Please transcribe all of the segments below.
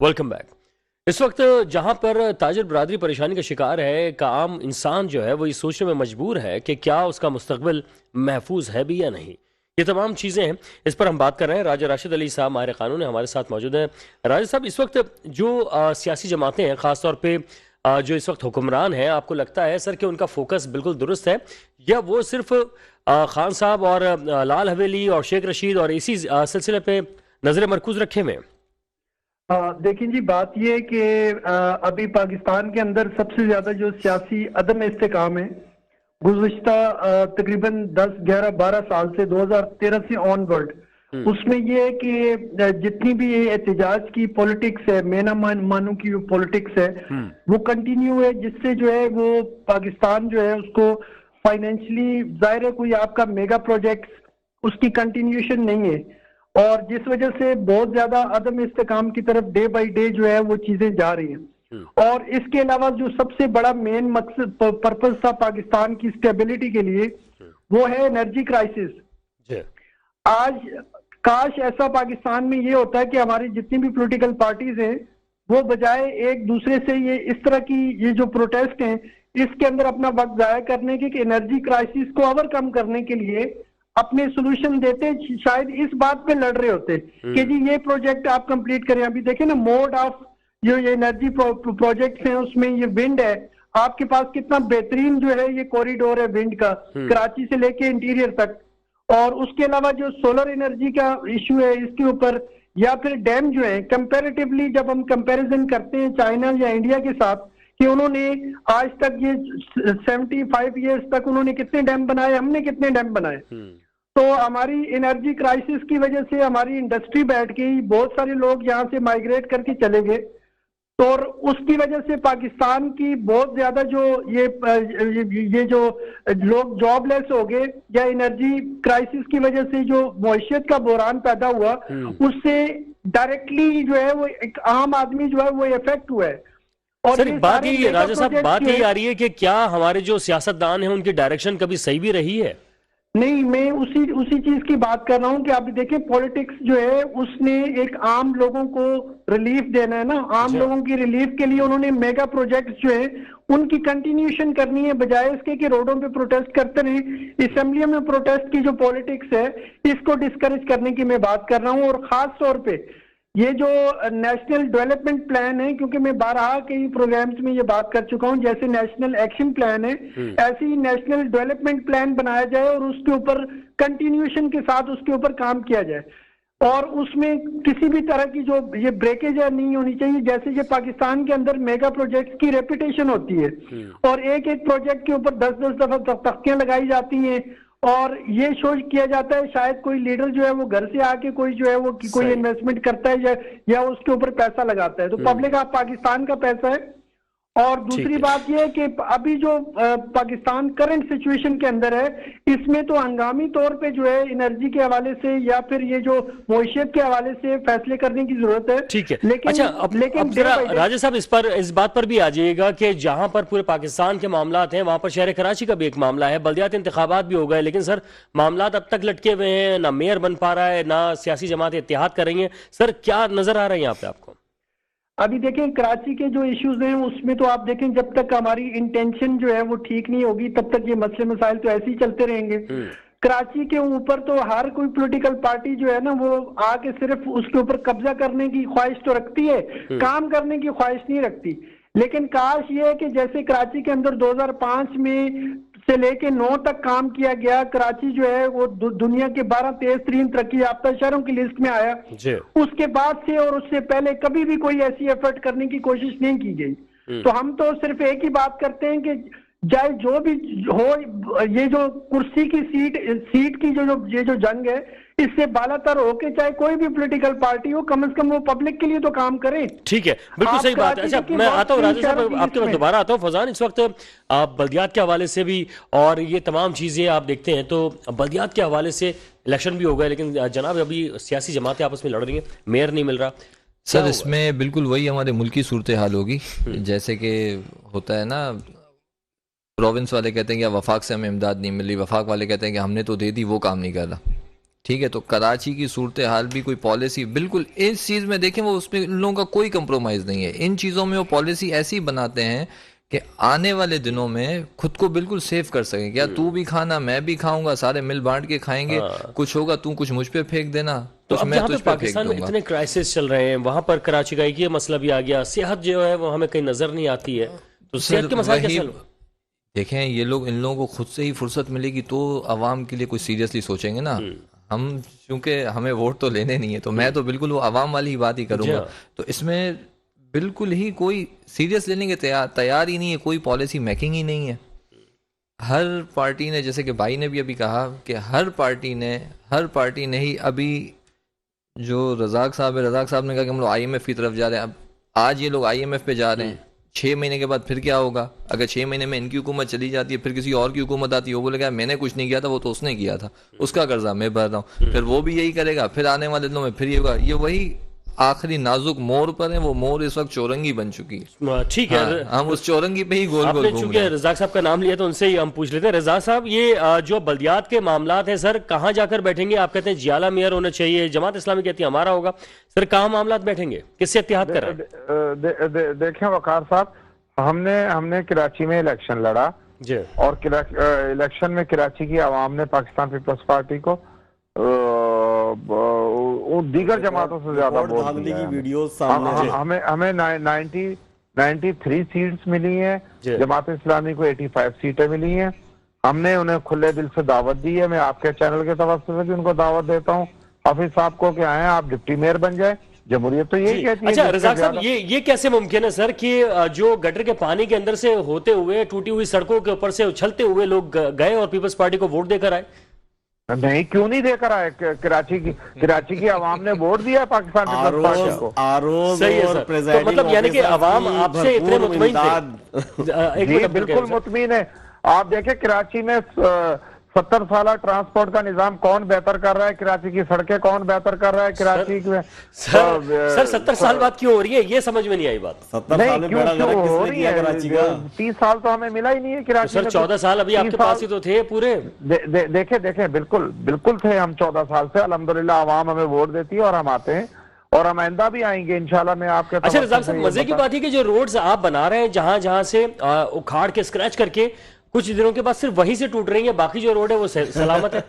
Welcome back. इस वक्त जहां पर ताजिर बरादरी परेशानी का शिकार है, एक आम इंसान जो है वो ये सोचने में मजबूर है कि क्या उसका मुस्तकबिल महफूज है भी या नहीं। ये तमाम चीज़ें हैं, इस पर हम बात कर रहे हैं। राजा राशिद अली साहब माहिर कानून हमारे साथ मौजूद हैं। राजा साहब, इस वक्त जो सियासी जमातें हैं, ख़ासतौर पर जो इस वक्त हुक्मरान हैं, आपको लगता है सर कि उनका फोकस बिल्कुल दुरुस्त है, या वो सिर्फ खान साहब और लाल हवेली और शेख रशीद और इसी सिलसिले पे नज़र मरकूज रखे हुए हैं? देखिए जी, बात यह है कि अभी पाकिस्तान के अंदर सबसे ज्यादा जो सियासी अदम इस्तेकाम है गुज़िश्ता तकरीबन 10, 11, 12 साल से 2013 से ऑनवर्ड, उसमें ये है कि जितनी भी ये एहतजाज की पॉलिटिक्स है, मेना मानू की जो पॉलिटिक्स है वो कंटिन्यू है, जिससे जो है वो पाकिस्तान जो है उसको फाइनेंशियली, जाहिर है कोई आपका मेगा प्रोजेक्ट उसकी कंटिन्यूएशन नहीं है, और जिस वजह से बहुत ज्यादा अदम इस्तेकाम की तरफ डे बाय डे जो है वो चीजें जा रही हैं। और इसके अलावा जो सबसे बड़ा मेन मकसद पर्पस था पाकिस्तान की स्टेबिलिटी के लिए, वो है एनर्जी क्राइसिस। आज काश ऐसा पाकिस्तान में ये होता है कि हमारी जितनी भी पॉलिटिकल पार्टीज हैं वो बजाय एक दूसरे से ये इस तरह की ये जो प्रोटेस्ट हैं इसके अंदर अपना वक्त जाया करने के, कि एनर्जी क्राइसिस को ओवरकम करने के लिए अपने सोल्यूशन देते, शायद इस बात पे लड़ रहे होते कि जी ये प्रोजेक्ट आप कंप्लीट करें। अभी देखें ना, मोड ऑफ जो ये एनर्जी प्रोजेक्ट्स हैं उसमें ये विंड है, आपके पास कितना बेहतरीन जो है ये कॉरिडोर है विंड का, कराची से लेके इंटीरियर तक। और उसके अलावा जो सोलर एनर्जी का इश्यू है इसके ऊपर, या फिर डैम जो है, कंपेरेटिवली जब हम कंपैरिजन करते हैं चाइना या इंडिया के साथ कि उन्होंने आज तक ये 75 ईयर्स तक उन्होंने कितने डैम बनाए, हमने कितने डैम बनाए, तो हमारी एनर्जी क्राइसिस की वजह से हमारी इंडस्ट्री बैठ गई, बहुत सारे लोग यहाँ से माइग्रेट करके चले गए, तो और उसकी वजह से पाकिस्तान की बहुत ज्यादा जो ये जो लोग जॉबलेस हो गए, या एनर्जी क्राइसिस की वजह से जो मईशत का बहरान पैदा हुआ, उससे डायरेक्टली जो है वो एक आम आदमी जो है वो इफेक्ट हुआ है। और सर, बात ये राजा साहब, बात यही आ रही है कि क्या हमारे जो सियासतदान हैं उनकी डायरेक्शन कभी सही भी रही है? नहीं, मैं उसी चीज की बात कर रहा हूं कि आप देखिए पॉलिटिक्स जो है उसने एक आम लोगों को रिलीफ देना है ना, आम लोगों की रिलीफ के लिए उन्होंने मेगा प्रोजेक्ट्स जो है उनकी कंटिन्यूएशन करनी है, बजाय इसके कि रोडों पे प्रोटेस्ट करते रहे। असेंबली में प्रोटेस्ट की जो पॉलिटिक्स है इसको डिस्करेज करने की मैं बात कर रहा हूं। और खास तौर पे ये जो नेशनल डेवलपमेंट प्लान है, क्योंकि मैं बारहा कई प्रोग्राम्स में ये बात कर चुका हूं, जैसे नेशनल एक्शन प्लान है ऐसे ही नेशनल डेवलपमेंट प्लान बनाया जाए और उसके ऊपर कंटिन्यूएशन के साथ उसके ऊपर काम किया जाए, और उसमें किसी भी तरह की जो ये ब्रेकेज नहीं होनी चाहिए। जैसे ये पाकिस्तान के अंदर मेगा प्रोजेक्ट्स की रेपुटेशन होती है और एक एक प्रोजेक्ट के ऊपर 10-10 दफा तख्तियां लगाई जाती हैं, और ये सोच किया जाता है शायद कोई लीडर जो है वो घर से आके कोई जो है वो कोई इन्वेस्टमेंट करता है या उसके ऊपर पैसा लगाता है, तो पब्लिक ऑफ पाकिस्तान का पैसा है। और दूसरी बात यह है कि अभी जो पाकिस्तान करंट सिचुएशन के अंदर है, इसमें तो हंगामी तौर पे जो है एनर्जी के हवाले से या फिर ये जो मईशत के हवाले से फैसले करने की जरूरत है। ठीक है, अच्छा, अब जरा राजा साहब इस बात पर भी आ जाइएगा कि जहां पर पूरे पाकिस्तान के मामलात हैं वहां पर शहर कराची का भी एक मामला है। बल्दियात इंतखाबात भी हो गए, लेकिन सर मामलात अब तक लटके हुए हैं, ना मेयर बन पा रहा है, ना सियासी जमात इत्तेहाद कर रही है। सर, क्या नजर आ रहा है यहाँ पे आपको? अभी देखें कराची के जो इश्यूज हैं उसमें तो आप देखें जब तक हमारी इंटेंशन जो है वो ठीक नहीं होगी तब तक ये मसले मसाइल तो ऐसे ही चलते रहेंगे। कराची के ऊपर तो हर कोई पॉलिटिकल पार्टी जो है ना वो आके सिर्फ उसके ऊपर कब्जा करने की ख्वाहिश तो रखती है, काम करने की ख्वाहिश नहीं रखती। लेकिन काश ये है कि जैसे कराची के अंदर 2005 में से लेके 9 तक काम किया गया, कराची जो है वो दुनिया के 12 तेज तरीन तरक्की याफ्ता शहरों की लिस्ट में आया। उसके बाद से और उससे पहले कभी भी कोई ऐसी एफर्ट करने की कोशिश नहीं की गई। तो हम तो सिर्फ एक ही बात करते हैं कि चाहे जो भी हो, ये जो कुर्सी की सीट की ये जो जंग है इससे बालातर होके चाहे कोई भी पॉलिटिकल पार्टी हो, कम से कम वो पब्लिक के लिए तो काम करे। ठीक है, बिल्कुल सही बात है। अच्छा, मैं आता हूँ राजा साहब, आपके पास दोबारा आता हूँ। फजान, इस वक्त आप बल्दियात के हवाले से भी और ये तमाम चीजें आप देखते हैं, तो बल्दियात के हवाले से इलेक्शन भी हो गए, लेकिन जनाब अभी सियासी जमातें आपस में लड़ रही हैं, मेयर नहीं मिल रहा। सर, इसमें बिल्कुल वही हमारे मुल्क की सूरत हाल होगी जैसे कि होता है ना, प्रोविंस वाले कहते हैं कि वफाक से हमें इमदाद नहीं मिली, वफाक वाले कहते हैं कि हमने तो दे दी, वो काम नहीं कर रहा। ठीक है, तो कराची की सूरत हाल भी कोई पॉलिसी बिल्कुल इस चीज में देखें, वो उसमें इन लोगों का कोई कंप्रोमाइज नहीं है। इन चीजों में वो पॉलिसी ऐसी बनाते हैं कि आने वाले दिनों में खुद को बिल्कुल सेव कर सकें। क्या तू भी खाना, मैं भी खाऊंगा, सारे मिल बांट के खाएंगे, कुछ होगा तू कुछ मुझ पे फेंक देना, तो कुछ अब मैं जहाँ पे तुझ पे फेंक पाकिस्तान में दूंगा। इतने क्राइसिस चल रहे हैं, वहां पर कराची का एक ये मसला भी आ गया, सेहत जो है वो हमें कहीं नजर नहीं आती है, तो सेहत के मसाले कैसे हल होंगे? देखें, ये लोग, इन लोगों को खुद से ही फुर्सत मिलेगी तो अवाम के लिए कुछ सीरियसली सोचेंगे ना। हम चूंकि हमें वोट तो लेने नहीं है, तो मैं तो बिल्कुल वो अवाम वाली ही बात ही करूंगा। तो इसमें बिल्कुल ही कोई सीरियस लेने के तैयार ही नहीं है, कोई पॉलिसी मेकिंग ही नहीं है। हर पार्टी ने, जैसे कि भाई ने भी अभी कहा कि हर पार्टी ने ही अभी, जो रजाक साहब ने कहा कि हम लोग IMF की तरफ जा रहे हैं। अब आज ये लोग IMF पे जा रहे हैं, 6 महीने के बाद फिर क्या होगा? अगर 6 महीने में इनकी हुकूमत चली जाती है, फिर किसी और की हुकूमत आती है, वो बोलेगा मैंने कुछ नहीं किया था, वो तो उसने किया था, उसका कर्जा मैं भर रहा हूँ, फिर वो भी यही करेगा, फिर आने वाले दिनों में फिर ये होगा। ये वही आखिरी नाजुक मोड़ पर है, वो मोड़ इस वक्त चौरंगी बन चुकी है। ठीक है, हाँ, हम उस चौरंगी पे ही गोल गोल आपने घूम चूंकि रहे हैं। रजाक साहब का नाम लिया तो उनसे ही हम पूछ लेते हैं। रजाक साहब, ये जो बल्दियात के मामलात हैं सर, कहाँ जाकर बैठेंगे? आप कहते हैं जियाला मेयर होना चाहिए, जमात इस्लामी कहती है हमारा होगा, सर कहाँ मामलात बैठेंगे, किससे इत्तेहाद कर रहे हैं? देखें वकार साहब, हमने कराची में इलेक्शन लड़ा जी, और इलेक्शन में कराची की आवाम ने पाकिस्तान पीपल्स पार्टी को दीगर जमातों से ज्यादा वोट दिया है। वीडियो सामने हमें 93 सीट्स मिली हैं, जमात इस्लामी को 85 सीटें मिली हैं। हमने उन्हें खुले दिल से दावत दी है। मैं आपके चैनल के तवज्जुह से भी उनको दावत देता हूँ, हाफिज साहब को, कि आए आप डिप्टी मेयर बन जाए। जमहूरियत तो यही कहती है। अच्छा रजाक साहब, ये कैसे मुमकिन है सर कि जो गटर के पानी के अंदर से होते हुए, टूटी हुई सड़कों के ऊपर से उछलते हुए लोग गए और पीपल्स पार्टी को वोट देकर आए? नहीं, क्यों नहीं देकर आए? कराची की आवाम ने वोट दिया पाकिस्तान पीपल्स पार्टी को। सही है सर, तो मतलब यानी कि अवाम आपसे इतने मुतमईन थे? जी बिल्कुल मुतमईन है। आप देखें कराची में 70 साल ट्रांसपोर्ट का निजाम कौन बेहतर कर रहा है? कराची की सड़कें कौन बेहतर कर रहा है? कराची में सर 70 साल बाद क्यों हो रही है, ये समझ में नहीं आई बात। 70 साल में बेड़ा गर्क किसने किया कराची का? 30 साल तो हमें मिला ही नहीं है कराची में। सर 14 साल अभी आपके पास ही तो थे पूरे। देखे बिल्कुल थे हम 14 साल से। अल्हम्दुलिल्लाह आवाम हमें वोट देती है और हम आते हैं और हम आइंदा भी आएंगे इंशाल्लाह। मैं आपके अच्छा रजाक साहब, मजे की बात है कि जो रोड्स आप बना रहे हैं, जहां से उखाड़ के स्क्रैच करके कुछ दिनों के बाद सिर्फ वहीं से टूट रही है, बाकी जो रोड है वो सलामत है,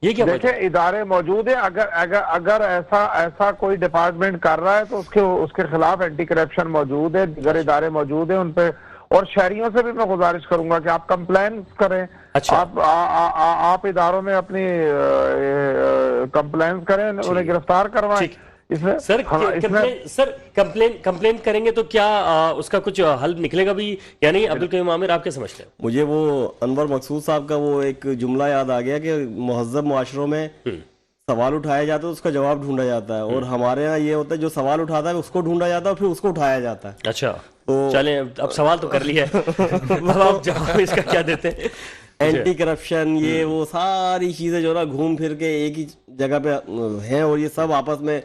ये क्या? देखिए इदारे मौजूद है। अगर ऐसा कोई डिपार्टमेंट कर रहा है तो उसके खिलाफ एंटी करप्शन मौजूद है, अगर इदारे मौजूद है उन पे। और शहरियों से भी मैं गुजारिश करूंगा कि आप कंप्लेन करें। अच्छा। आप इदारों में अपनी कंप्लेन करें, उन्हें गिरफ्तार करवाएं। सर कंप्लेन करेंगे तो क्या उसका कुछ हल निकलेगा भी या नहीं? अब्दुल करीम आमिर, आप क्या समझते हैं? मुझे वो अनवर मकसूद साहब का वो एक जुमला याद आ गया कि मुहज्जब मुआशरों में सवाल उठाया जाता है, उसका जवाब ढूंढा जाता है, और हमारे यहाँ ये होता है जो सवाल उठाता है उसको ढूंढा जाता है और फिर उसको उठाया जाता है। अच्छा, तो चलें, अब सवाल तो कर लिया है, आप जवाब इसका क्या देते हैं? एंटी करप्शन, ये वो सारी चीजें जो ना घूम फिर के एक ही जगह पे हैं, और ये सब आपस में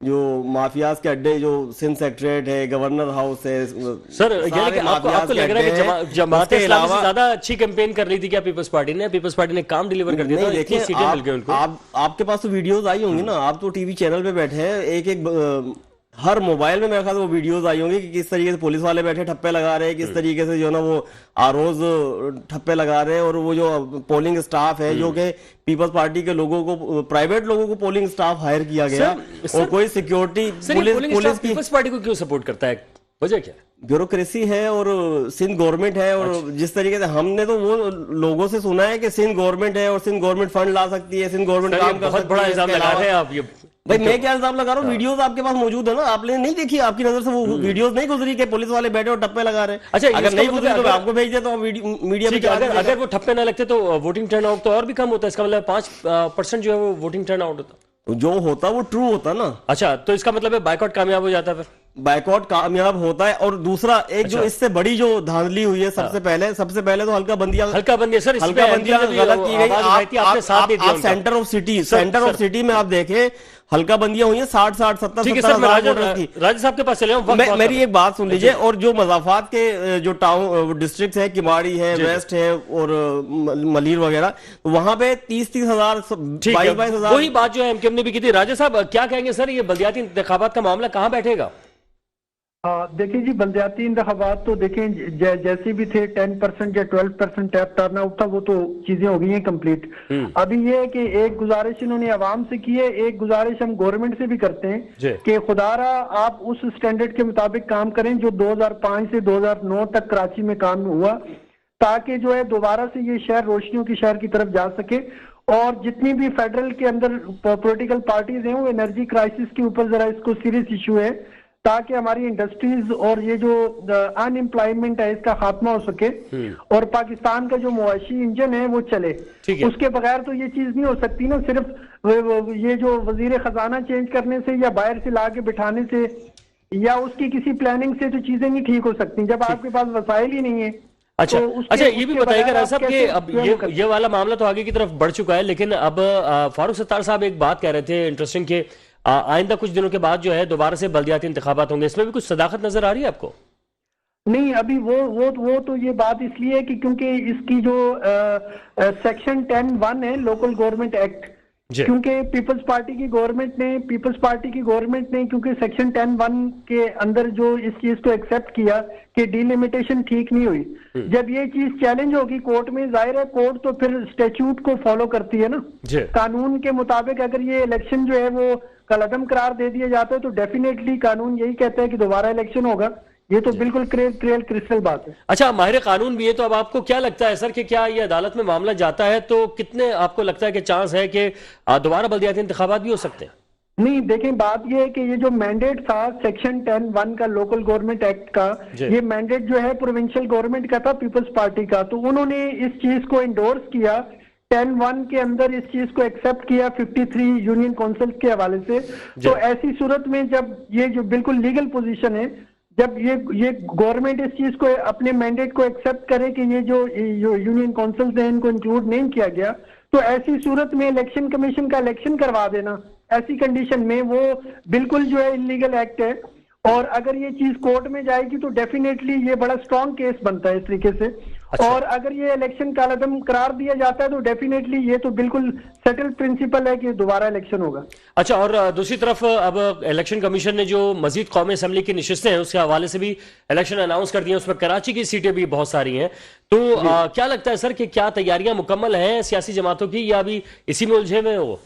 जो माफियाज के अड्डे, जो सिंध सेक्रेटरीट है, गवर्नर हाउस है, सर यानी कि आपको लग रहा है कि जमात इस्लामी से ज्यादा अच्छी कैंपेन कर रही थी क्या पीपल्स पार्टी ने? पीपल्स पार्टी ने काम डिलीवर कर दिया था, इतनी सीटें मिल गई उनको। आपके पास तो वीडियोस आई होंगी ना, आप तो टीवी चैनल पे बैठे हैं, एक हर मोबाइल में मेरे ख्याल वो वीडियोस आई होंगी कि किस तरीके से पुलिस वाले बैठे ठप्पे लगा रहे हैं, किस तरीके से जो ना वो आरोज ठप्पे लगा रहे हैं, और वो जो पोलिंग स्टाफ है जो कि पीपल्स पार्टी के लोगों को, प्राइवेट लोगों को पोलिंग स्टाफ हायर किया गया, और कोई सिक्योरिटी पुलिस की पीपल्स पार्टी को क्यों सपोर्ट करता है, वजह क्या? ब्यूरोक्रेसी है और सिंध गवर्नमेंट है, और जिस तरीके से हमने तो वो लोगों से सुना है कि सिंध गवर्नमेंट है और सिंध गवर्नमेंट फंड ला सकती है, सिंध गवर्नमेंट काम कर सकती है। बहुत बड़ा इल्जाम लगा रहे हैं आप ये। भाई मैं क्या इल्जाम लगा रहा हूँ? वीडियोस आपके पास मौजूद है ना, आपने नहीं देखी? आपकी नजर से वो वीडियोस नहीं गुजरी कि पुलिस वाले बैठे और टप्पे लगा रहे हैं? अच्छा, अगर नहीं गुजरी तो आपको भेज दे, तो मीडिया पे अगर वो ठप्पे ना लगते तो वोटिंग टर्न आउट तो और भी कम होता है। इसका मतलब 5% जो है वो वोटिंग टर्न आउट होता, जो होता वो ट्रू होता ना। अच्छा, तो इसका मतलब है बाइकआउट कामयाब हो जाता है? फिर बाइकआउट कामयाब होता है। और दूसरा एक जो इससे बड़ी जो धांधली हुई है, सबसे पहले तो हल्का बंदियां सर, हल्का बंदियां गलत की गई। आप सेंटर ऑफ सिटी में आप देखें, हल्का बंदियां हुई हैं 60-60 70 ठीक है 70 सर, मैं हजार वोटर्स की। राजा साहब के पास चले जाऊं, वक्त बहुत मेरी कम एक बात सुन लीजिए, और जो मजाफात के जो टाउन डिस्ट्रिक्ट है, किमाड़ी है, वेस्ट है और मलीर वगैरह, वहां पे 30-30 हजार, ठीक है, 22-22 हजार। वही बात जो है एमकेएम ने भी की थी। राजा साहब क्या कहेंगे सर, ये बल्दियाती इंतखाबात का मामला कहाँ बैठेगा? देखिए जी, बल्दियाती इंतखाबात तो देखें जैसे भी थे 10% या 12% टैप टर्नआउट था, वो तो चीजें हो गई हैं कंप्लीट। अभी ये है कि एक गुजारिश इन्होंने आवाम से की है, एक गुजारिश हम गवर्नमेंट से भी करते हैं कि खुदारा आप उस स्टैंडर्ड के मुताबिक काम करें जो 2005 से 2009 तक कराची में काम हुआ, ताकि जो है दोबारा से ये शहर रोशनियों की शहर की तरफ जा सके। और जितनी भी फेडरल के अंदर पॉलिटिकल पार्टीज हैं वो एनर्जी क्राइसिस के ऊपर जरा इसको सीरियस इशू है, ताकि हमारी इंडस्ट्रीज और ये जो अनएम्प्लॉयमेंट है इसका खात्मा हो सके और पाकिस्तान का जो मुआशी इंजन है वो चले। उसके बगैर तो ये चीज नहीं हो सकती ना, सिर्फ ये जो वजीर खजाना चेंज करने से या बाहर से ला के बिठाने से या उसकी किसी प्लानिंग से तो चीजें नहीं ठीक हो सकती जब आपके पास वसाइल ही नहीं है। अच्छा तो अच्छा, ये भी बताइएगा राजा साहब कि अब कैसे ये वाला मामला तो आगे की तरफ बढ़ चुका है, लेकिन अब फारूक सत्तार साहब एक बात कह रहे थे इंटरेस्टिंग कि आइंदा कुछ दिनों के बाद जो है दोबारा से बल्दियाती इंतखाबात होंगे, इसमें भी कुछ सदाकत नजर आ रही है आपको? नहीं, अभी वो तो ये बात इसलिए है कि क्योंकि इसकी जो सेक्शन 10(1) है लोकल गवर्नमेंट एक्ट, क्योंकि पीपल्स पार्टी की गवर्नमेंट ने क्योंकि सेक्शन 10(1) के अंदर जो इस चीज को एक्सेप्ट किया कि डिलिमिटेशन ठीक नहीं हुई, जब ये चीज चैलेंज होगी कोर्ट में, जाहिर है कोर्ट तो फिर स्टैट्यूट को फॉलो करती है ना, कानून के मुताबिक। अगर ये इलेक्शन जो है वो कलअदम करार दे दिया जाता है तो डेफिनेटली कानून यही कहता है कि दोबारा इलेक्शन होगा। ये तो बिल्कुल क्रिस्टल बात है। अच्छा, माहिर कानून भी है, तो अब आपको क्या लगता है सर कि क्या ये अदालत में मामला जाता है तो कितने आपको लगता है कि चांस है कि दोबारा बल्दियाती इंतखाबात भी हो सकते हैं? नहीं, देखें बात ये है कि ये जो मैंडेट था सेक्शन 10(1) का लोकल गवर्नमेंट एक्ट का, ये मैंडेट जो है प्रोविंशियल गवर्नमेंट का था, पीपल्स पार्टी का, तो उन्होंने इस चीज को इंडोर्स किया 10(1) के अंदर, इस चीज को एक्सेप्ट किया 53 यूनियन काउंसिल के हवाले से। तो ऐसी सूरत में जब ये जो बिल्कुल लीगल पोजीशन है, जब ये गवर्नमेंट इस चीज को अपने मैंडेट को एक्सेप्ट करे कि ये जो यूनियन काउंसिल्स हैं इनको इंक्लूड नहीं किया गया, तो ऐसी सूरत में इलेक्शन कमीशन का इलेक्शन करवा देना ऐसी कंडीशन में वो बिल्कुल जो है इलीगल एक्ट है। और अगर ये चीज कोर्ट में जाएगी तो डेफिनेटली ये बड़ा स्ट्रॉन्ग केस बनता है इस तरीके से। अच्छा। और अगर ये इलेक्शन कालअदम करार दिया जाता है तो डेफिनेटली ये तो बिल्कुल सेटल्ड प्रिंसिपल है कि दोबारा इलेक्शन होगा। अच्छा, और दूसरी तरफ अब इलेक्शन कमीशन ने जो मजीद कौमी असम्बली की नशिस्तें हैं उसके हवाले से भी इलेक्शन अनाउंस कर दिए, उसमें कराची की सीटें भी बहुत सारी हैं, तो क्या लगता है सर कि क्या तैयारियां मुकम्मल हैं सियासी जमातों की या अभी इसी में उलझे हुए हो?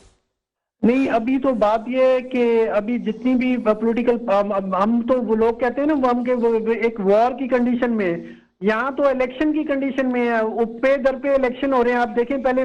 नहीं, अभी तो बात ये है कि अभी जितनी भी पॉलिटिकल हम तो वो लोग कहते हैं ना वो हम के एक वॉर की कंडीशन में, यहाँ तो इलेक्शन की कंडीशन में है, पे दर पे इलेक्शन हो रहे हैं। आप देखें पहले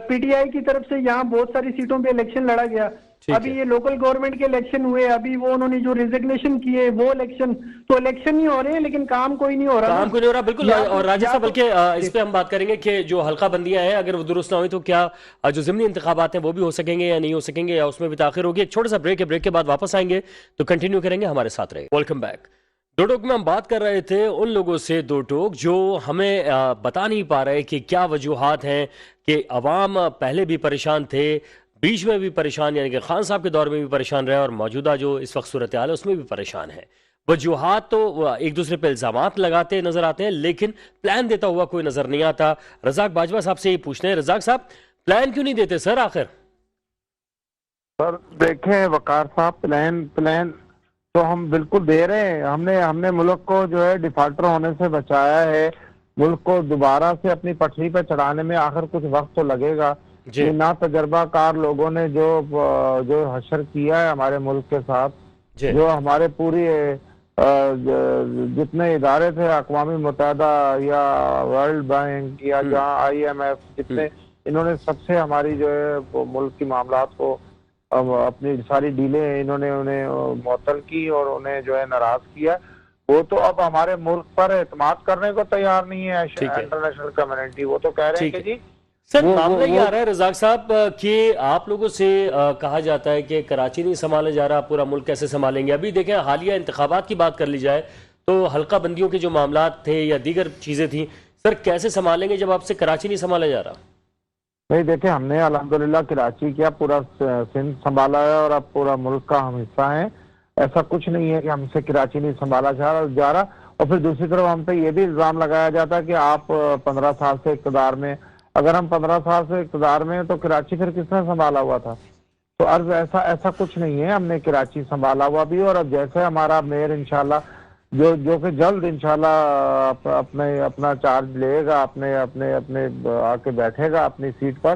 पीटीआई की तरफ से यहाँ बहुत सारी सीटों पे इलेक्शन लड़ा गया, अभी ये लोकल गवर्नमेंट के इलेक्शन हुए, अभी वो उन्होंने जो रिजिग्नेशन किए वो इलेक्शन, तो इलेक्शन ही हो रहे हैं लेकिन काम कोई नहीं हो रहा, काम कोई नहीं हो रहा। बिल्कुल। और राजा साहब बल्कि इस पे हम बात करेंगे कि जो हल्का बंदियां हैं अगर वो दुरुस्त ना हुई तो क्या जो ज़िमनी इंतखाबात हैं वो भी हो सकेंगे या नहीं हो सकेंगे या उसमें भी ताखिर होगी। एक छोटा सा ब्रेक है, ब्रेक के बाद वापस आएंगे तो कंटिन्यू करेंगे, हमारे साथ रहे। Welcome back. दो टोक में हम बात कर रहे थे उन लोगों से, दो टोक जो हमें बता नहीं पा रहे कि क्या वजूहात हैं कि अवाम पहले भी परेशान थे, बीच में भी परेशान यानी कि खान साहब के दौर में भी परेशान रहे और मौजूदा जो इस वक्त सूरत हाल है उसमें भी परेशान है। वजूहात तो एक दूसरे पर इल्जामात लगाते नजर आते हैं लेकिन प्लान देता हुआ कोई नजर नहीं आता। रजाक बाजवा साहब से ही पूछते हैं, रजाक साहब प्लान क्यों नहीं देते सर आखिर? सर देखें वकार साहब, प्लान तो हम बिल्कुल दे रहे हैं। हमने मुल्क को जो है डिफाल्टर होने से बचाया है, मुल्क को दोबारा से अपनी पटरी पर चढ़ाने में आखिर कुछ वक्त तो लगेगा। ये ना तजर्बाकार लोगों ने जो हशर किया है हमारे मुल्क के साथ, जो हमारे पूरी जितने इदारे थे अक़वामी मुत्तहिदा या वर्ल्ड बैंक या जहाँ IMF, जितने इन्होंने सबसे हमारी जो है मुल्क की मामलात को अपनी सारी डीलें इन्होंने उन्हें मुअत्तल की और उन्हें जो है नाराज किया, वो तो अब हमारे मुल्क पर एतमाद करने को तैयार नहीं है इंटरनेशनल कम्युनिटी। वो तो कह रहे हैं कि जी सर मामला ये आ रहा है रजाक साहब कि आप लोगों से कहा जाता है कि कराची नहीं संभाला जा रहा, पूरा मुल्क कैसे संभालेंगे। अभी देखें हालिया इंतखाबात की बात कर ली जाए तो हल्का बंदियों के जो मामलात थे या दीगर चीजें थी, सर कैसे संभालेंगे जब आपसे कराची नहीं संभाला जा रहा? नहीं देखिए, हमने अल्हम्दुलिल्लाह कराची क्या पूरा सिंध संभाला है और अब पूरा मुल्क का हम हिस्सा है। ऐसा कुछ नहीं है कि हमसे कराची नहीं संभाला जा रहा। और फिर दूसरी तरफ हम पे ये भी इल्जाम लगाया जाता है कि आप 15 साल से इक़्तिदार में। अगर हम 15 साल से इक़्तिदार में हैं तो कराची फिर किसने संभाला हुआ था? तो अर्ज ऐसा कुछ नहीं है, हमने कराची संभाला हुआ भी। और अब जैसे हमारा मेयर इंशाल्लाह जो कि जल्द इंशाल्लाह अपना चार्ज लेगा, अपने आके बैठेगा अपनी सीट पर,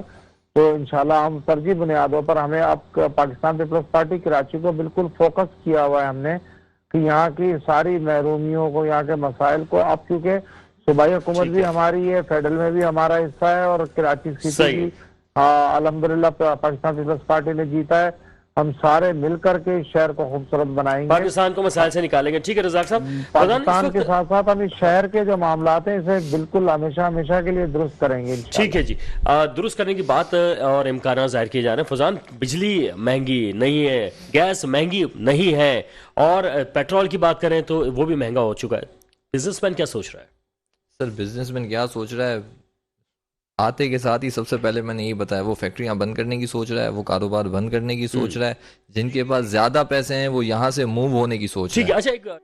तो इंशाल्लाह हम तरजीह बुनियादों पर हमें अब पाकिस्तान पीपल्स पार्टी कराची को बिल्कुल फोकस किया हुआ है हमने कि यहाँ की सारी महरूमियों को, यहाँ के मसाइल को, अब क्योंकि सूबाई हुकूमत भी हमारी है, फेडरल में भी हमारा हिस्सा है और कराची सीट भी अल्हम्दुलिल्लाह पाकिस्तान पीपल्स पार्टी ने जीता है। हम सारे मिलकर के इस शहर को खूबसूरत बनाएंगे, पाकिस्तान को मसाइल से निकालेंगे। ठीक है रज़ाक साहब, पाकिस्तान के साथ साथ हम इस शहर के जो मामलात हैं इसे बिल्कुल हमेशा के लिए दुरुस्त करेंगे। ठीक है जी, दुरुस्त करने की बात और इम्कान जाहिर किए जा रहे हैं। फैजान, बिजली महंगी नहीं है, गैस महंगी नहीं है, और पेट्रोल की बात करें तो वो भी महंगा हो चुका है। बिजनेसमैन क्या सोच रहा है? सर बिजनेसमैन क्या सोच रहा है, आते के साथ ही सबसे पहले मैंने यही बताया, वो फैक्ट्रियां बंद करने की सोच रहा है, वो कारोबार बंद करने की सोच रहा है। जिनके पास ज्यादा पैसे हैं वो यहाँ से मूव होने की सोच रहा है। अच्छा,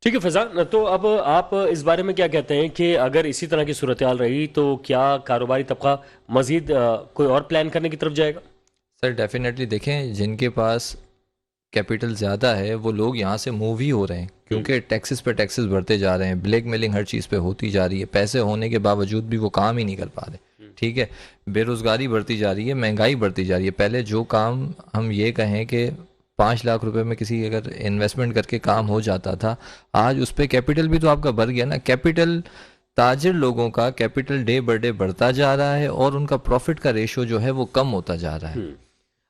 ठीक है फैजान, तो अब आप इस बारे में क्या कहते हैं कि अगर इसी तरह की सूरत हाल रही तो क्या कारोबारी तबका मजीद कोई और प्लान करने की तरफ जाएगा? सर डेफिनेटली देखें, जिनके पास कैपिटल ज़्यादा है वो लोग यहाँ से मूव ही हो रहे हैं, क्योंकि टैक्सेस पे टैक्सेस बढ़ते जा रहे हैं, ब्लैक मेलिंग हर चीज़ पे होती जा रही है, पैसे होने के बावजूद भी वो काम ही नहीं कर पा रहे। ठीक है, बेरोज़गारी बढ़ती जा रही है, महंगाई बढ़ती जा रही है। पहले जो काम हम ये कहें कि 5 लाख रुपए में किसी अगर इन्वेस्टमेंट करके काम हो जाता था, आज उस पर कैपिटल भी तो आपका बढ़ गया ना। कैपिटल, ताजिर लोगों का कैपिटल डे बाय डे बढ़ता जा रहा है और उनका प्रॉफिट का रेशो जो है वो कम होता जा रहा है।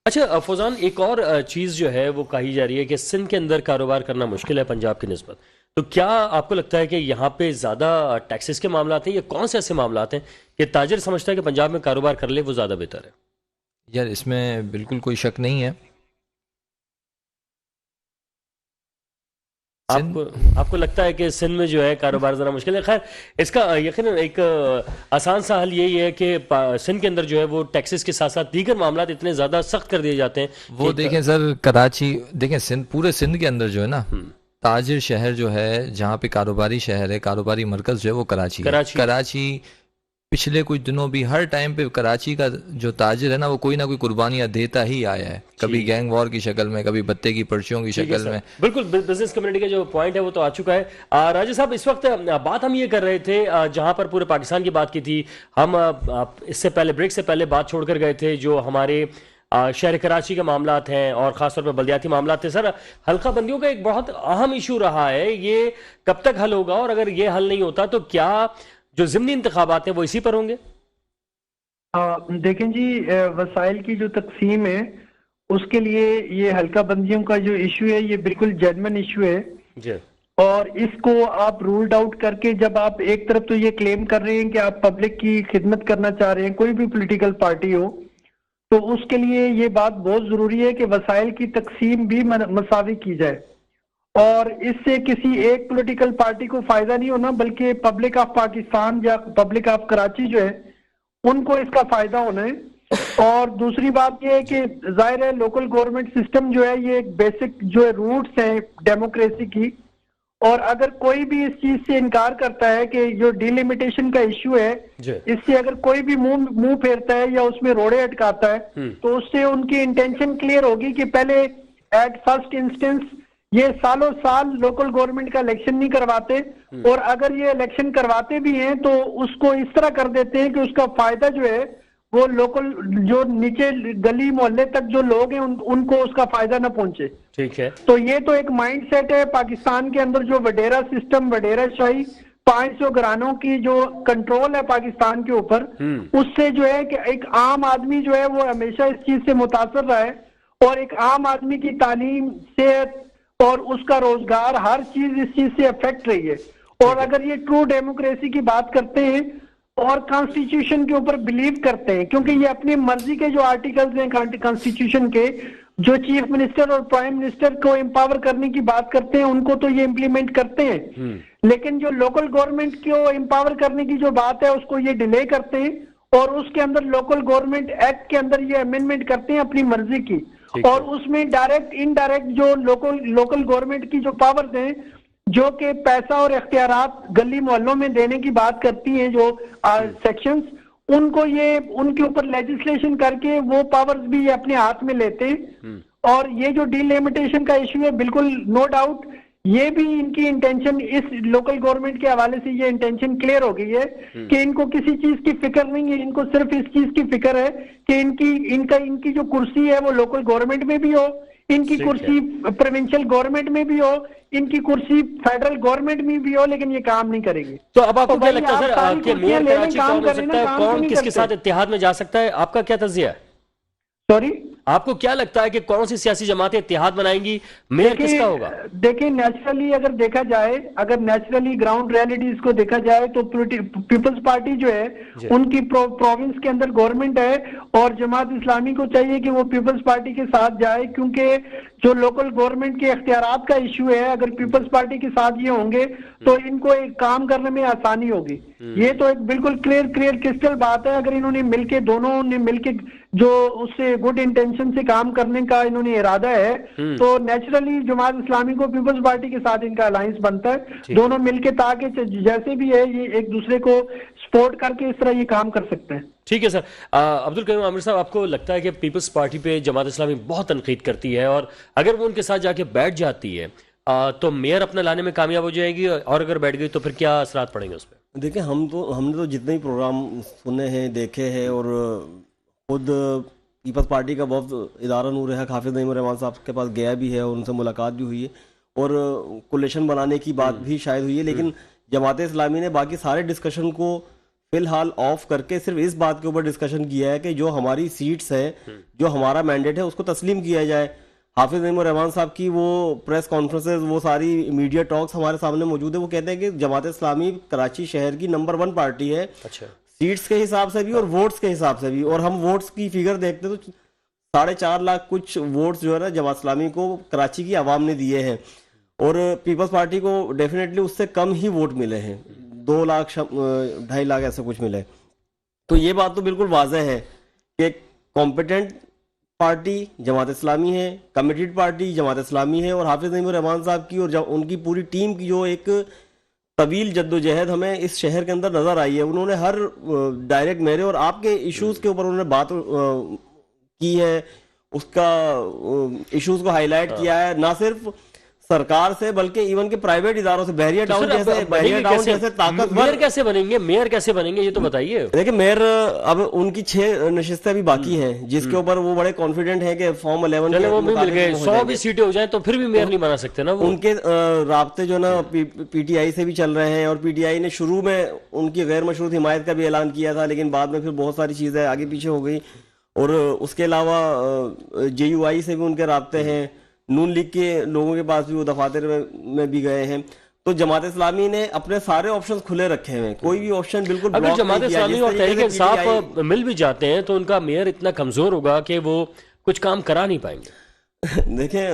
अच्छा फौजान, एक और चीज़ जो है वो कही जा रही है कि सिंध के अंदर कारोबार करना मुश्किल है पंजाब की निस्बत। तो क्या आपको लगता है कि यहाँ पे ज़्यादा टैक्सेस के मामलात हैं, या कौन से ऐसे मामलात हैं कि ताजिर समझता है कि पंजाब में कारोबार कर ले वो ज़्यादा बेहतर है? यार इसमें बिल्कुल कोई शक नहीं है। आपको लगता है कि सिंध में जो है कारोबार ज़रा मुश्किल है? खैर, इसका यकीनन एक आसान सा हल यही है कि सिंध के अंदर जो है वो टैक्सेस के साथ साथ दीगर मामलात इतने ज़्यादा सख्त कर दिए जाते हैं। वो देखें सर, कराची देखें, सिंध, पूरे सिंध के अंदर जो है ना, ताजिर शहर जो है, जहाँ पे कारोबारी शहर है, कारोबारी मरकज जो है वो कराची पिछले कुछ दिनों भी हर टाइम पे कराची का जो ताजिर है ना वो कोई ना कोई कुर्बानियां देता ही आया है, कभी गैंग वॉर की शक्ल में, कभी बत्ते की पर्चियों की शक्ल में। बिल्कुल, बिजनेस कम्युनिटी का जो पॉइंट है वो तो आ चुका है। राजा साहब, इस वक्त बात हम ये कर रहे थे जहां पर पूरे पाकिस्तान की बात की थी, हम इससे पहले ब्रेक से पहले बात छोड़कर गए थे जो हमारे शहर कराची के मामलात हैं और खासतौर पर बल्दियाती मामलात थे। सर, हल्का बंदियों का एक बहुत अहम इशू रहा है, ये कब तक हल होगा, और अगर ये हल नहीं होता तो क्या जो ज़िमनी इंतखाबात हैं वो इसी पर होंगे? देखें जी, वसाइल की जो तकसीम है उसके लिए ये हल्का बंदियों का जो इशू है ये बिल्कुल जेन्युइन इशू है जी। और इसको आप रूल्ड आउट करके, जब आप एक तरफ तो ये क्लेम कर रहे हैं कि आप पब्लिक की खिदमत करना चाह रहे हैं, कोई भी पॉलिटिकल पार्टी हो, तो उसके लिए ये बात बहुत जरूरी है कि वसाइल की तकसीम भी मसावी की जाए और इससे किसी एक पॉलिटिकल पार्टी को फायदा नहीं होना बल्कि पब्लिक ऑफ पाकिस्तान या पब्लिक ऑफ कराची जो है उनको इसका फायदा होना है। और दूसरी बात यह है कि जाहिर है लोकल गवर्नमेंट सिस्टम जो है ये एक बेसिक जो है रूट्स हैं डेमोक्रेसी की, और अगर कोई भी इस चीज से इनकार करता है कि जो डिलिमिटेशन का इश्यू है इससे अगर कोई भी मुंह फेरता है या उसमें रोड़े अटकाता है तो उससे उनकी इंटेंशन क्लियर होगी कि पहले एट फर्स्ट इंस्टेंस ये सालों साल लोकल गवर्नमेंट का इलेक्शन नहीं करवाते, और अगर ये इलेक्शन करवाते भी हैं तो उसको इस तरह कर देते हैं कि उसका फायदा जो है वो लोकल जो नीचे गली मोहल्ले तक जो लोग हैं उनको उसका फायदा ना पहुंचे। ठीक है, तो ये तो एक माइंडसेट है पाकिस्तान के अंदर, जो वडेरा सिस्टम, वडेरा शाही, 500 घरानों की जो कंट्रोल है पाकिस्तान के ऊपर, उससे जो है कि एक आम आदमी जो है वो हमेशा इस चीज से मुतासर रहा है, और एक आम आदमी की तालीम, सेहत और उसका रोजगार, हर चीज इस चीज से अफेक्ट रही है। और अगर ये ट्रू डेमोक्रेसी की बात करते हैं और कॉन्स्टिट्यूशन के ऊपर बिलीव करते हैं, क्योंकि ये अपनी मर्जी के जो आर्टिकल्स हैं कॉन्स्टिट्यूशन के, जो चीफ मिनिस्टर और प्राइम मिनिस्टर को एम्पावर करने की बात करते हैं उनको तो ये इम्प्लीमेंट करते हैं, लेकिन जो लोकल गवर्नमेंट को एम्पावर करने की जो बात है उसको ये डिले करते हैं और उसके अंदर लोकल गवर्नमेंट एक्ट के अंदर ये अमेंडमेंट करते हैं अपनी मर्जी की, और उसमें डायरेक्ट इनडायरेक्ट जो लोकल गवर्नमेंट की जो पावर्स हैं, जो कि पैसा और इख्तियारात गली मोहल्लों में देने की बात करती हैं जो सेक्शंस, उनको ये उनके ऊपर लेजिस्लेशन करके वो पावर्स भी ये अपने हाथ में लेते हैं। और ये जो डिलिमिटेशन का इश्यू है, बिल्कुल नो डाउट ये भी इनकी इंटेंशन, इस लोकल गवर्नमेंट के हवाले से ये इंटेंशन क्लियर हो गई है कि इनको किसी चीज की फिक्र नहीं है, इनको सिर्फ इस चीज की फिक्र है कि इनकी जो कुर्सी है वो लोकल गवर्नमेंट में भी हो, इनकी कुर्सी प्रोविंशियल गवर्नमेंट में भी हो, इनकी कुर्सी फेडरल गवर्नमेंट में भी हो, लेकिन ये काम नहीं करेगी। तो अब आपको क्या लगता है सर कि मेयर लेने कराची काम कौन हो करें सकता ना, है, काम कौन नहीं किसके करते। साथ इत्तेहाद में जा सकता है, आपका क्या तज्जिया है? सॉरी, आपको क्या लगता है कि कौन सी सियासी जमातें इत्तेहाद बनाएंगी, मेयर किसका होगा? देखिए नेचुरली अगर देखा जाए, अगर नेचुरली ग्राउंड रियलिटीज को देखा जाए तो पीपल्स पार्टी जो है उनकी प्रोविंस के अंदर गवर्नमेंट है और जमात इस्लामी को चाहिए कि वो पीपल्स पार्टी के साथ जाए, क्योंकि जो लोकल गवर्नमेंट के इख्तियारात का इश्यू है, अगर पीपल्स पार्टी के साथ ये होंगे तो इनको एक काम करने में आसानी होगी। ये तो एक बिल्कुल क्लियर क्रिस्टल बात है। अगर इन्होंने मिलके, दोनों ने मिलके जो उससे गुड इंटेंशन से काम करने का इन्होंने इरादा है, तो नेचुरली जमात इस्लामी को पीपल्स पार्टी के साथ इनका अलायंस बनता है, दोनों मिलके, ताकि जैसे भी है ये एक दूसरे को सपोर्ट करके इस तरह ये काम कर सकते हैं। ठीक है सर। अब्दुल करीम आमिर साहब, आपको लगता है कि पीपल्स पार्टी पे जमात इस्लामी बहुत तनकीद करती है और अगर वो उनके साथ जाके बैठ जाती है तो मेयर अपना लाने में कामयाब हो जाएगी, और अगर बैठ गई तो फिर क्या असरात पड़ेंगे उस पर? देखिए, हमने तो जितने भी प्रोग्राम सुने हैं, देखे हैं, और खुद पीपल्स पार्टी का बहुत इदारा नूर है हाफिज नईम रहमान साहब के पास गया भी है और उनसे मुलाकात भी हुई है और कोलिशन बनाने की बात भी शायद हुई है, लेकिन जमात इस्लामी ने बाकी सारे डिस्कशन को फिलहाल ऑफ करके सिर्फ इस बात के ऊपर डिस्कशन किया है कि जो हमारी सीट्स है, जो हमारा मैंडेट है, उसको तस्लीम किया जाए। हाफिज नईम रहमान साहब की वो प्रेस कॉन्फ्रेंसेज, वो सारी मीडिया टॉक्स हमारे सामने मौजूद है। वो कहते हैं कि जमात इस्लामी कराची शहर की नंबर 1 पार्टी है, अच्छा, सीट्स के हिसाब से भी और वोट्स के हिसाब से भी। और हम वोट्स की फिगर देखते तो 4.5 लाख कुछ वोट्स जो है ना जमात इस्लामी को कराची की आवाम ने दिए हैं और पीपल्स पार्टी को डेफिनेटली उससे कम ही वोट मिले हैं, 2 लाख 2.5 लाख ऐसा कुछ मिले। तो ये बात तो बिल्कुल वाजह है कि कॉम्पिटेंट पार्टी जमात इस्लामी है, कमिटेड पार्टी जमात इस्लामी है, और हाफिज नईम रहमान साहब की और उनकी पूरी टीम की जो एक तवील जद्दोजहद हमें इस शहर के अंदर नजर आई है। उन्होंने हर डायरेक्ट मेरे और आपके इश्यूज के ऊपर उन्होंने बात की है, उसका इश्यूज को हाईलाइट किया है, ना सिर्फ सरकार से बल्कि इवन के प्राइवेट इदारों से। बहरिया टाउन जैसे ताकतवर मेयर कैसे बनेंगे, मेयर कैसे बनेंगे ये तो बताइए। देखिए, मेयर अब उनकी 6 नशिस्तें भी बाकी हैं जिसके ऊपर वो बड़े कॉन्फिडेंट हैं कि फॉर्म 11 वो भी मिल गए, 100 भी सीटें हो जाए तो फिर भी मेयर नहीं बना सकते ना वो। उनके राब्ते जो ना पीटीआई से भी चल रहे हैं और पीटीआई ने शुरू में उनकी गैर मशरूत हिमायत का भी ऐलान किया था, लेकिन बाद में फिर बहुत सारी चीजें आगे पीछे हो गई। और उसके अलावा जेयूआई से भी उनके राब्ते हैं, नून लीग के लोगों के पास भी वो दफातर में भी गए हैं। तो जमात इस्लामी ने अपने सारे ऑप्शंस खुले रखे हैं, कोई भी ऑप्शन बिल्कुल अगर जमात इस्लामी और तहरीक इंसाफ मिल भी जाते हैं तो उनका मेयर इतना कमजोर होगा कि वो कुछ काम करा नहीं पाएंगे। देखें,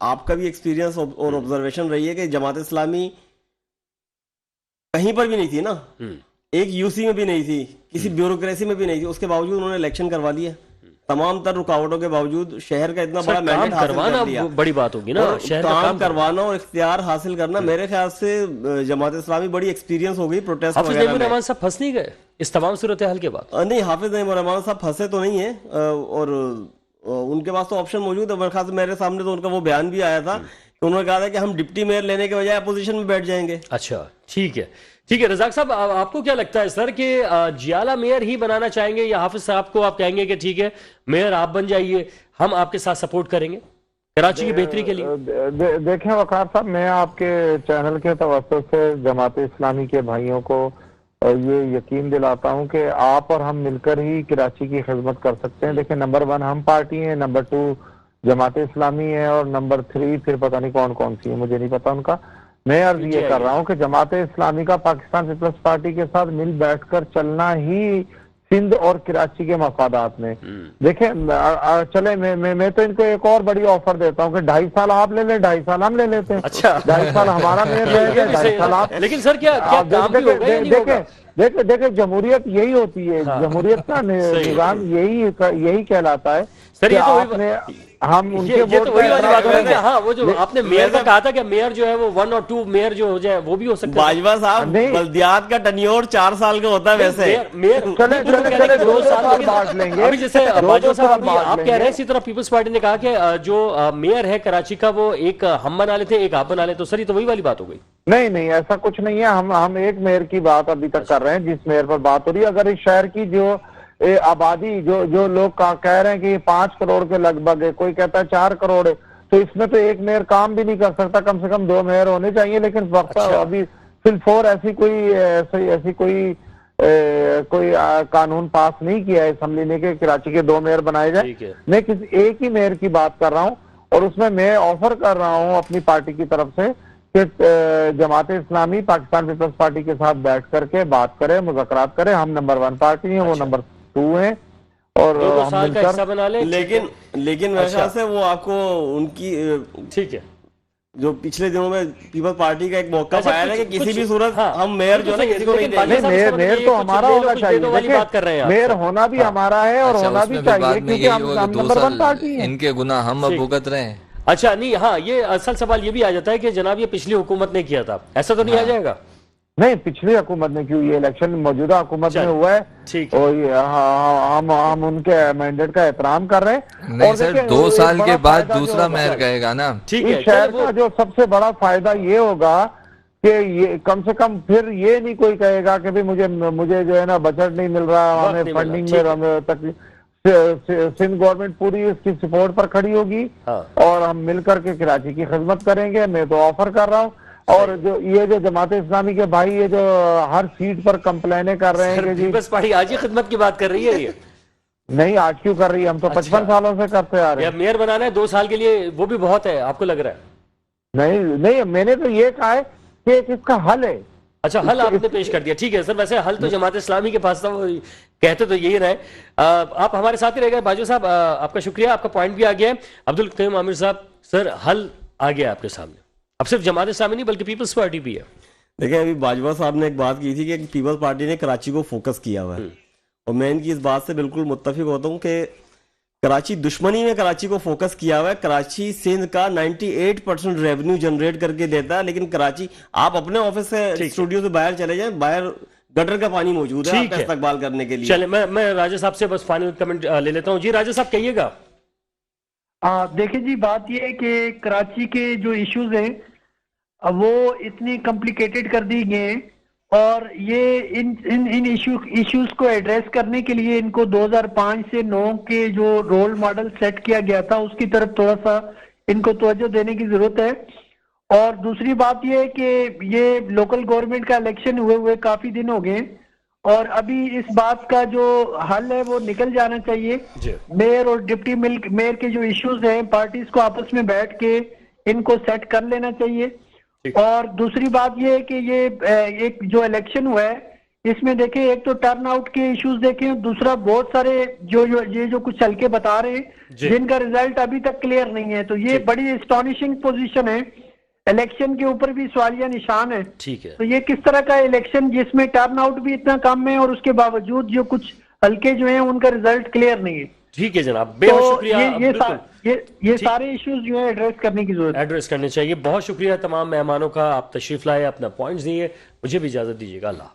आपका भी एक्सपीरियंस और ऑब्जर्वेशन रही है कि जमात इस्लामी कहीं पर भी नहीं थी ना, एक यूसी में भी नहीं थी, किसी ब्यूरोक्रेसी में भी नहीं थी, उसके बावजूद उन्होंने इलेक्शन करवा लिया। तमाम तर रुकावटों के बावजूद शहर का इतना बड़ा मैंडेट हासिल कर लिया। बड़ी बात होगी ना, शहर का काम करवाना और इख्तियार हासिल करना। मेरे ख्याल से जमात इस्लामी बड़ी एक्सपीरियंस हो गई प्रोटेस्ट हाफिज नईम रहमान साहब फंस नहीं गए इस तमाम सूरत हाल के बाद? नहीं, हाफिज नईम रहमान साहब फंसे तो नहीं है और उनके पास तो ऑप्शन मौजूद है। मेरे ख्याल से मेरे सामने तो उनका वो बयान भी आया था कि उन्होंने कहा था कि हम डिप्टी मेयर लेने के बजाय अपोजिशन में बैठ जाएंगे। अच्छा, ठीक है, ठीक है। रजाक साहब, आपको क्या लगता है सर कि जियाला मेयर ही बनाना चाहेंगे या हाफिज साहब को आप कहेंगे कि ठीक है मेयर आप बन जाइए, हम आपके साथ सपोर्ट करेंगे कराची की बेहतरी के लिए? देखें वकार साहब, मैं आपके चैनल के तवज्जुह से जमात इस्लामी के भाइयों को ये यकीन दिलाता हूं कि आप और हम मिलकर ही कराची की खिदमत कर सकते हैं। देखिए, नंबर 1 हम पार्टी है, नंबर 2 जमात इस्लामी है और नंबर 3 फिर पता नहीं कौन कौन सी है, मुझे नहीं पता उनका। मैं अर्ज ये कर रहा हूँ कि जमात इस्लामी का पाकिस्तान पीपल्स पार्टी के साथ मिल बैठकर चलना ही सिंध और कराची के मफादात में। देखें चले मैं तो इनको एक और बड़ी ऑफर देता हूँ कि 2.5 साल आप ले लें, 2.5 साल हम ले लेते हैं। अच्छा 2.5 साल हमारा मेयर रहेगा, 2.5 साल आप। लेकिन सर क्या क्या काम भी होगा या नहीं होगा? देखे जमहूरियत यही होती है, जमहूरियत का निजाम यही कहलाता है। सर ये तो आपने हम उनके ये वोट तो वही वाली बात हो रही है। हाँ वो जो ले- आपने मेयर का कहा था कि मेयर जो है वो 1 और 2 मेयर जो हो जाए वो भी हो सकता है। बाजवा साहब नहीं। बल्दियात का टन्योर 4 साल का होता है वैसे। मेयर चले 2 साल साल बांट लेंगे। अभी जैसे दो बाजवा साहब साल अभी बांट आप कह रहे हैं, इसी तरह पीपल्स पार्टी ने कहा कि जो मेयर है कराची का वो एक हम बना लेते हैं, एक आप बना लेते। तो सर ये तो वही वाली बात हो गई। नहीं ऐसा कुछ नहीं है। हम एक मेयर की बात अभी तक कर रहे हैं, जिस मेयर पर बात हो रही है। अगर इस शहर की जो आबादी जो लोग कह रहे हैं कि 5 करोड़ के लगभग है, कोई कहता है 4 करोड़ है, तो इसमें तो एक मेयर काम भी नहीं कर सकता, कम से कम 2 मेयर होने चाहिए। लेकिन वक्त अभी फिलफोर ऐसी कोई कानून पास नहीं किया है असम्बली ने कि कराची के 2 मेयर बनाए जाए। मैं किसी एक ही मेयर की बात कर रहा हूँ, और उसमें मैं ऑफर कर रहा हूँ अपनी पार्टी की तरफ से कि जमात इस्लामी पाकिस्तान पीपल्स पार्टी के साथ बैठ करके बात करें, मुज़ाकरात करें। हम नंबर 1 पार्टी हैं, वो नंबर 2 हैं, और 2 हम साल का हिस्सा बना ले। लेकिन मेरे ख्याल से वो आपको उनकी ठीक है जो पिछले दिनों में पीपल्स पार्टी का एक मौका अच्छा, पाया है कि किसी भी सूरत हाँ, हम मेयर जो है ना किसी को नहीं लेकिन देंगे। मेयर तो हमारा होना चाहिए। बात कर रहे हैं आप। मेयर होना भी हमारा है और अच्छा, होना उसमें भी भी बाद चाहिए, में क्योंकि यही हम होगा कि 2 नंबर 1 साल पार्टी हैं। इनके गुनाह हम अब भुगत रहे हैं। अच्छा नहीं, हाँ ये असल सवाल ये भी आ जाता है कि जनाब ये पिछली हुकूमत ने किया था, ऐसा तो नहीं आ जाएगा? नहीं, पिछली हुकूमत ने क्यों, ये इलेक्शन मौजूदा हुकूमत में हुआ है, ठीक है। और हम उनके मैंडेट का एहतराम कर रहे हैं। नहीं और सर, देखिए, 2 एक साल बड़ा के बाद फायदा जो दूसरा होगा, मेयर कहेगा ना। ठीक इस है शहर चलो का जो सबसे बड़ा फायदा ये होगा कि ये कम से कम फिर ये नहीं कोई कहेगा कि भाई मुझे जो है ना बजट नहीं मिल रहा, वक्त हमें नहीं मिल फंडिंग रहा, में हमें तकलीफ। सिंध गवर्नमेंट पूरी उसकी सपोर्ट पर खड़ी होगी, हाँ। और हम मिलकर के कराची की खिदमत करेंगे। मैं तो ऑफर कर रहा हूँ। और जो जमात इस्लामी के भाई ये जो हर सीट पर कंप्लेने कर रहे हैं कि जी पीपल्स पार्टी आज ही खिदमत की बात कर रही है ये। नहीं, आज क्यों कर रही है, हम तो 55 सालों से करते आ रहे हैं। मेयर बनाना है 2 साल के लिए, वो भी बहुत है आपको लग रहा है? नहीं, मैंने तो ये कहा है कि इसका हल है। अच्छा हल आपने पेश कर दिया, ठीक है सर। वैसे हल तो जमात इस्लामी के पास था, वो कहते तो यही रहे। आप हमारे साथ ही रह गए बाजू साहब, आपका शुक्रिया, आपका पॉइंट भी आ गया है। अब्दुल कयूम आमिर साहब, सर हल आ गया आपके सामने, अब सिर्फ जमात इस्लामी नहीं बल्कि पीपल्स पार्टी भी है। देखिए अभी बाजवा साहब ने एक बात की थी कि पीपल्स पार्टी ने कराची को फोकस किया हुआ है, और मैं इनकी इस बात से बिल्कुल मुत्तफिक होता हूँ कि कराची दुश्मनी में कराची को फोकस किया हुआ है। कराची सिंध का 98% रेवेन्यू जनरेट करके देता है, लेकिन कराची आप अपने ऑफिस से स्टूडियो से बाहर चले जाएं, बाहर गटर का पानी मौजूद है आपका इस्तेमाल करने के लिए। चले मैं राजा साहब से बस फाइनल कमेंट ले लेता हूँ। जी राजा साहब कहिएगा। देखिए जी, बात यह है कि कराची के जो इश्यूज हैं वो इतनी कॉम्प्लिकेटेड कर दी गए हैं, और ये इन इश्यूज को एड्रेस करने के लिए इनको 2005 से 9 के जो रोल मॉडल सेट किया गया था उसकी तरफ थोड़ा सा इनको तवज्जो देने की जरूरत है। और दूसरी बात ये है कि ये लोकल गवर्नमेंट का इलेक्शन हुए काफी दिन हो गए, और अभी इस बात का जो हल है वो निकल जाना चाहिए। मेयर और डिप्टी मेयर के जो इश्यूज हैं पार्टीज को आपस में बैठ के इनको सेट कर लेना चाहिए। और दूसरी बात ये है कि ये एक जो इलेक्शन हुआ है इसमें देखें, एक तो टर्न आउट के इश्यूज देखें, दूसरा बहुत सारे जो कुछ हल्के बता रहे हैं जिनका रिजल्ट अभी तक क्लियर नहीं है, तो ये बड़ी एस्टॉनिशिंग पोजीशन है। इलेक्शन के ऊपर भी सवालिया निशान है। ठीक है, तो ये किस तरह का इलेक्शन जिसमें टर्न आउट भी इतना कम है और उसके बावजूद जो कुछ हल्के जो हैं उनका रिजल्ट क्लियर नहीं है। ठीक है जनाब, बेहद शुक्रिया। ये सारे इश्यूज जो है एड्रेस करने की जरूरत है, एड्रेस करने चाहिए। बहुत शुक्रिया तमाम मेहमानों का, आप तशरीफ लाए, अपना पॉइंट्स दिए। मुझे भी इजाजत दीजिएगा। अल्लाह।